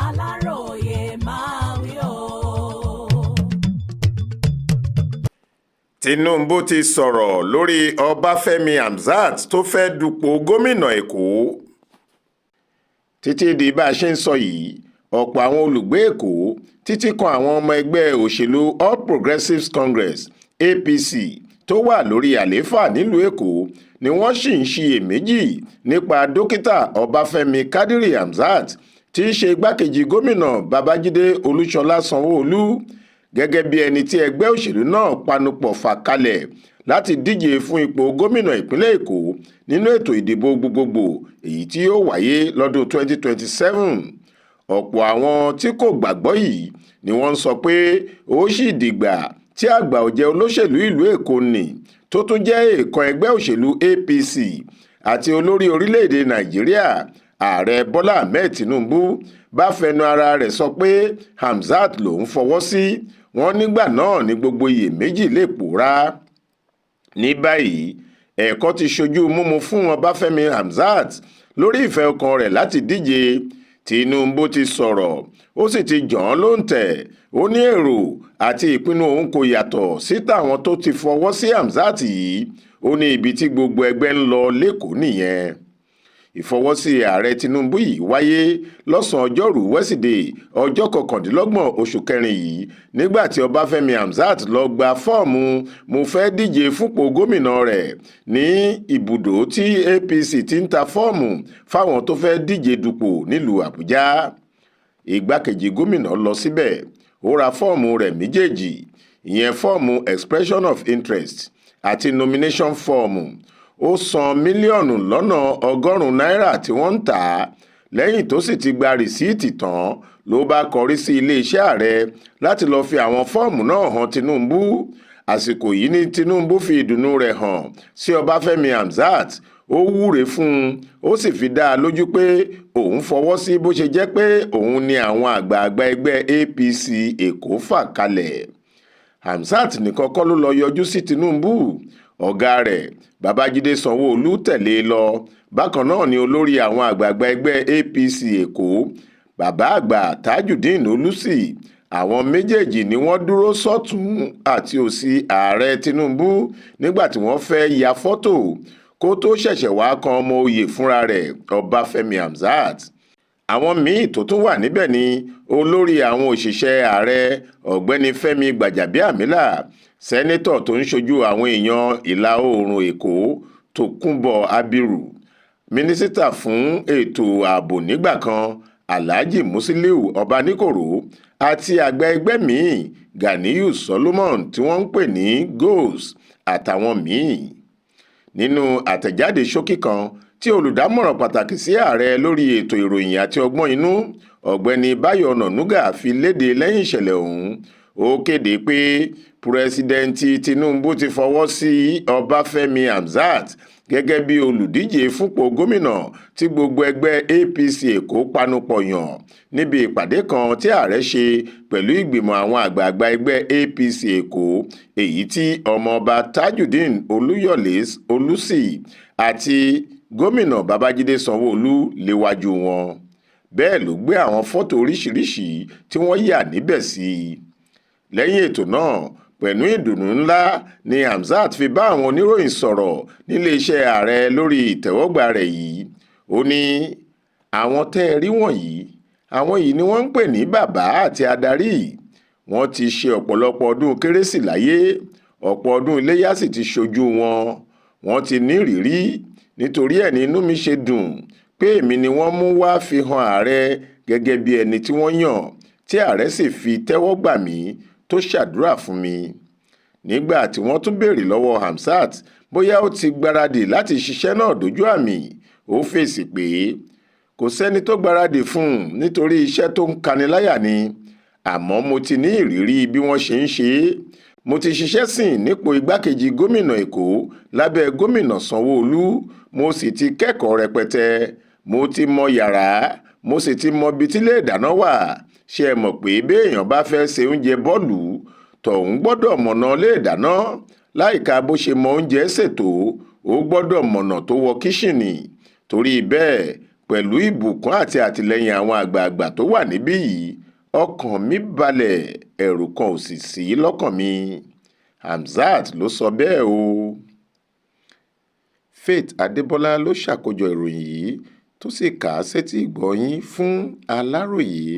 Aláròyé máa wí o. Tinubu ti sọ̀rọ̀ lórí Ọbáfẹ́mi Hamzat tó fẹ́ dupò gómìnà Èkó. Títí di bá a ṣe ń sọ yìí, ọ̀pọ̀ àwọn olùgbé Èkó títí kan àwọn ọmọ ẹgbẹ́ òṣèlú All Progressives Congress APC tó wà lórí àlééfà nílùú Èkó ni wọ́n sì ń ṣiyèméjì nípa dókítà Ọbáfẹ́mi Kádírì Hamzat tí í ṣe igbákejì gómìnà Babájídé Olúṣọlá Sanwó-Olú gẹ́gẹ́ bí ẹni tí ẹgbẹ́ òṣèlú náà panupọ̀ fà kalẹ̀ láti díje fún ipò gómìnà ìpínlẹ̀ Èkó nínú ètò ìdìbò gbogbogbò èyí tí yóò wáyé lọ́dún 2027. Ọ̀pọ̀ àwọn tí kò gbàgbọ́ yìí ni wọ́n ń sọ pé ó sì dìgbà tí àgbà ọ̀jẹ̀ olóṣèlú ìlú Èkó nì tó tún jẹ́ èèkàn ẹgbẹ́ òṣèlú APC àti olórí orílẹ̀-èdè Nàìjíríà Ààrẹ Bọ́lá Ahmed Tinubu bá fẹnu ara rẹ̀ sọ pé Hamzat lòún fọwọ́ sí, wọ́n nígbà náà ní gbogbo iyèméjì lè pòórá. Ní báyìí, ẹ̀kọ́ ti ṣojú múmu fún Ọbáfẹ́mi Hamzat lórí ìfẹ́ ọkàn rẹ̀ láti díje. Tinubu ti sọ̀rọ̀, ó sì ti jàn án lóǹtẹ̀. Ó ní èrò àti ìpinnu òun kò yàtọ̀ sí tàwọn tó ti fọwọ́ sí Hamzat yìí. Ó ní ibi tí gbogbo ẹgbẹ́ ń lọ lÉkòó nìyẹn. Ìfọwọ́sí ààrẹ Tinubu yìí wáyé lọ́sàn-án ọjọ́rùú wẹ́sídẹ̀ẹ́ ọjọ́ 29 oṣù kẹrin yìí nígbà tí Ọbáfẹ́mi Hamzat lọ gba fọ́ọ̀mù mo fẹ́ díje fúnpò gómìnà rẹ̀ ní ibùdó tí APC ti ń ta fọ́ọ̀mù fáwọn tó fẹ́ díje dupò nílùú Àbújá. Igbákejì gómìnà lọ síbẹ̀, ó ra fọ́ọ̀mù rẹ̀ méjèèjì, ìyẹn fọ́ọ̀mù expression of interest àti nomination fọ́ọ̀mù. Ó san mílíọ̀nù lọ́nà ọgọ́rùn-ún náírà tí wọ́n ń tà á. Lẹ́yìn tó sì ti gba rìsíìtì tán ló bá kọrí sí iléeṣẹ́ ààrẹ láti lọ́ọ́ fi àwọn fọ́ọ̀mù náà hàn Tinubu. Àsìkò yìí ni Tinubu fi ìdùnnú rẹ̀ hàn sí Ọbáfẹ́mi Hamzat. Ó wúre fún un, ó sì fi dá a lójú pé òun fọwọ́ sí bó ṣe jẹ́ pé òun ni àwọn àgbààgbà ẹgbẹ́ APC Èkó fà kalẹ̀. Hamzat nìkan kọ́ ló lọ yọjú sí Tinubu. Ọ̀gá rẹ̀ Babájídé Sanwó-Olú tẹ̀lé e lọ. Bákan náà ni olórí àwọn àgbààgbà ẹgbẹ́ APC Èkó, bàbá àgbà Tajudeen Olùsì. Àwọn méjèèjì ni wọ́n dúró sọ́tún àti òsì ààrẹ Tinubu nígbà tí wọ́n fẹ́ ya fọ́tò kó tó ṣẹ̀ṣẹ̀ wá kan ọmọ oyè fúnra rẹ̀ Ọbáfẹ́mi Hamzat. Àwọn míì tó tún wà níbẹ̀ ni olórí àwọn òṣìṣẹ́ ààrẹ ọ̀gbẹ́ni Fẹ́mi Gbàjàbíàmílà, sẹ́nétọ̀ tó ń ṣojú àwọn èèyàn ìlà oòrùn Èkó Tókunbọ̀ Abiru, mínísítà fún ètò ààbò nígbà kan Alhaji Musiliu Ọbaníkòró àti àgbà ẹgbẹ́ míì Ganiyu Solomon tí wọ́n ń pè ní Ghost àtàwọn míì. Nínú àtẹ̀jáde ṣókí kan tí olùdámọ̀ràn pàtàkì sí ààrẹ lórí ètò ìròyìn àti ọgbọ́n inú ọ̀gbẹ́ni Báyọ̀ Ọ̀nànúgà fi léde lẹ́yìn ìṣẹ̀lẹ̀ ọ̀hún, ó kéde pé pírẹsidẹ́ǹtì Tinubu ti fọwọ́ sí Ọbáfẹ́mi Hamzat gẹ́gẹ́ bí olùdíje fúnpò gómìnà tí gbogbo ẹgbẹ́ APC Èkó panupọ̀ yàn níbi ìpàdé kan tí ààrẹ ṣe pẹ̀lú ìgbìmọ̀ àwọn àgbààgbà ẹgbẹ́ APC Èkó, èyí tí ọmọọba Tajudeen Olúyọ̀lé Olùsì àti gómìnà Babájídé Sanwó-Olú léwájú wọn. Bẹ́ẹ̀ ló gbé àwọn fọ́tò oríṣiríṣi tí wọ́n yà níbẹ̀ sí i. Lẹ́yìn ètò náà, pẹ̀lú ìdùnnú ńlá ni Hamzat fi bá àwọn oníròyìn sọ̀rọ̀ níléeṣẹ́ ààrẹ lórí ìtẹ́wọ́gbà rẹ̀ yìí. Ó ní àwọn tẹ́ ẹ rí wọ̀nyí, àwọn yìí ni wọ́n ń pè ní bàbá àti adarí. Wọ́n ti ṣe ọ̀pọ̀lọpọ̀ ọdún kérésì láyé, ọ̀pọ̀ ọdún iléyá sì ti ṣojú wọn. Wọ́n ti ní ìrírí, nítorí ẹ̀ ní inú mi ṣe dùn pé èmi ni wọ́n mú wá fi hàn ààrẹ gẹ́gẹ́ bí ẹni tí wọ́n yàn, tí ààrẹ sì fi tẹ́wọ́ gbà mí tó ṣàdúrà fún mi. Nígbà tí wọ́n tún béèrè lọ́wọ́ Hamzat bóyá ó ti gbáradì láti ṣiṣẹ́ náà dójú àmì, ó fèsì pé kò sẹ́ni tó gbáradì fún un nítorí iṣẹ́ tó ń kaniláyà ni, àmọ́ mo ti ní ìrírí bí wọ́n ṣe ń ṣe é. Mo ti ṣiṣẹ́ sìn nípò igbákejì gómìnà Èkó lábẹ́ gómìnà Sanwó-Olú, mo sì ti kẹ́kọ̀ọ́ rẹpẹtẹ. Mo ti mọ yàrá, mo sì ti mọ ibi tí ilé ìdáná wà. Ṣé ẹ mọ̀ pé béèyàn bá fẹ́ se oúnjẹ bọ́ọ̀lù, tọ̀hún gbọ́dọ̀ mọ̀nà ilé ìdáná. Láìka bó ṣe mọ oúnjẹ ṣètò, ó gbọ́dọ̀ mọ̀nà tó wọ kíṣìnì. Torí bẹ́ẹ̀, pẹ̀lú ìbùkún àti àtìlẹ́yìn àwọn àgbààgbà tó wà níbí yìí ọkàn mi balẹ̀, ẹ̀rù kan ò sì sí lọ́kàn mi. Hamzat ló sọ bẹ́ẹ̀ o. Faith Adébọlá ló ṣàkójọ ìròyìn yìí tó sì kà á sétí ìgbọ́ yín fún Aláròyé.